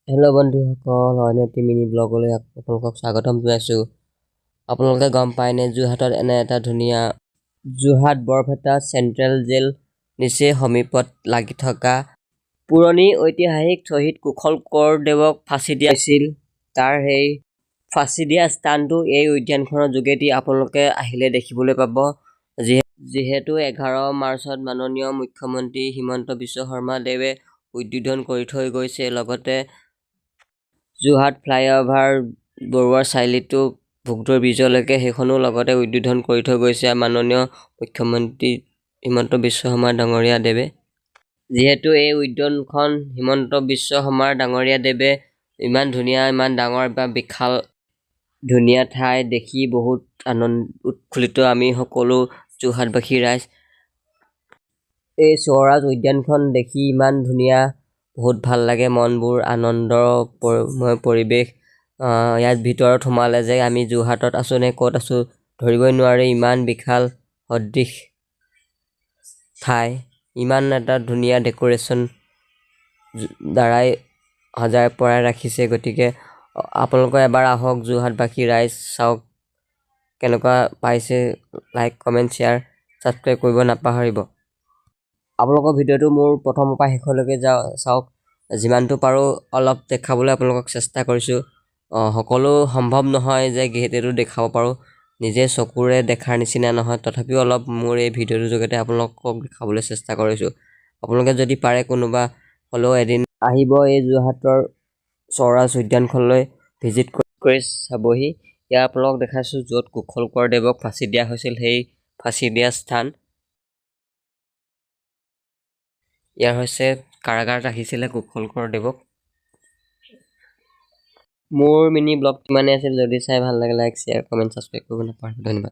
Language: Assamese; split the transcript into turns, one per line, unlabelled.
হেল্ল' বন্ধুসকল, অন্যটি মিনি ব্লগলৈ আপোনালোকক স্বাগতম জনাইছোঁ। আপোনালোকে গম পায়নে, যোৰহাটত এনে এটা ধুনীয়া যোৰহাট বৰপেটা চেণ্ট্ৰেল জেল নিচেই সমীপত লাগি থকা পুৰণি ঐতিহাসিক শ্বহীদ কুশল কোঁৱৰদেৱক ফাঁচি দিয়া হৈছিল। তাৰ সেই ফাঁচি দিয়া স্থানটো এই উদ্যানখনৰ যোগেদি আপোনালোকে আহিলে দেখিবলৈ পাব। যিহেতু 11 মাৰ্চত মাননীয় মুখ্যমন্ত্ৰী হিমন্ত বিশ্ব শৰ্মা দেৱে উদ্বোধন কৰি থৈ গৈছে। লগতে যোৰহাট ফ্লাইঅভাৰ বৰুৱাৰ চাৰিআলিটো ভোগদৈ ব্ৰিজলৈকে সেইখনো লগতে উদ্বোধন কৰি থৈ গৈছে মাননীয় মুখ্যমন্ত্ৰী হিমন্ত বিশ্ব শৰ্মা ডাঙৰীয়া দেৱে। যিহেতু এই উদ্যানখন হিমন্ত বিশ্ব শৰ্মা ডাঙৰীয়া দেৱে ইমান ধুনীয়া, ইমান ডাঙৰ বা বিশাল ধুনীয়া ঠাই দেখি বহুত উৎফুল্লিত আমি সকলো যোৰহাটবাসী ৰাইজ। এই স্বৰাজ উদ্যানখন দেখি ইমান ধুনীয়া, বহুত ভাল লাগে মনবোৰ, আনন্দময় পৰিৱেশ। ইয়াত ভিতৰত সোমালে যে আমি যোৰহাটত আছোঁ নে ক'ত আছোঁ ধৰিবই নোৱাৰি। ইমান বিশাল সদৃশ ঠাই, ইমান এটা ধুনীয়া ডেক'ৰেশ্যন দ্বাৰাই সজাই পৰাই ৰাখিছে। গতিকে আপোনালোকে এবাৰ আহক যোৰহাটবাসী ৰাইজ, চাওক কেনেকুৱা পাইছে। লাইক, কমেণ্ট, শ্বেয়াৰ, ছাবস্ক্ৰাইব কৰিব নাপাহৰিব। আপোনালোকৰ ভিডিঅ'টো মোৰ প্ৰথমৰ পৰা শেষলৈকে চাওক। যিমানটো পাৰোঁ অলপ দেখাবলৈ আপোনালোকক চেষ্টা কৰিছোঁ। সকলো সম্ভৱ নহয় যে গোটেইটো দেখাব পাৰোঁ, নিজে চকুৰে দেখাৰ নিচিনা নহয়। তথাপিও অলপ মোৰ এই ভিডিঅ'টোৰ জৰিয়তে আপোনালোকক দেখাবলৈ চেষ্টা কৰিছোঁ। আপোনালোকে যদি পাৰে কোনোবা হ'লেও এদিন আহিব এই যোৰহাটৰ স্বৰাজ উদ্যানখনলৈ, ভিজিট কৰি চাবহি। ইয়াৰ আপোনালোকক দেখাইছোঁ য'ত কুশল কোঁৱৰদেৱক ফাঁচি দিয়া হৈছিল, সেই ফাঁচি দিয়া স্থান। ইয়াৰ হৈছে কাৰাগাৰত ৰাখিছিলে কুশল কোঁৱৰদেৱক। মোৰ মিনি ব্লগ ইমানেই আছিল। যদি চাই ভাল লাগে লাইক, শ্বেয়াৰ, কমেণ্ট, ছাবস্ক্ৰাইব কৰিব নাপাহৰিব। ধন্যবাদ।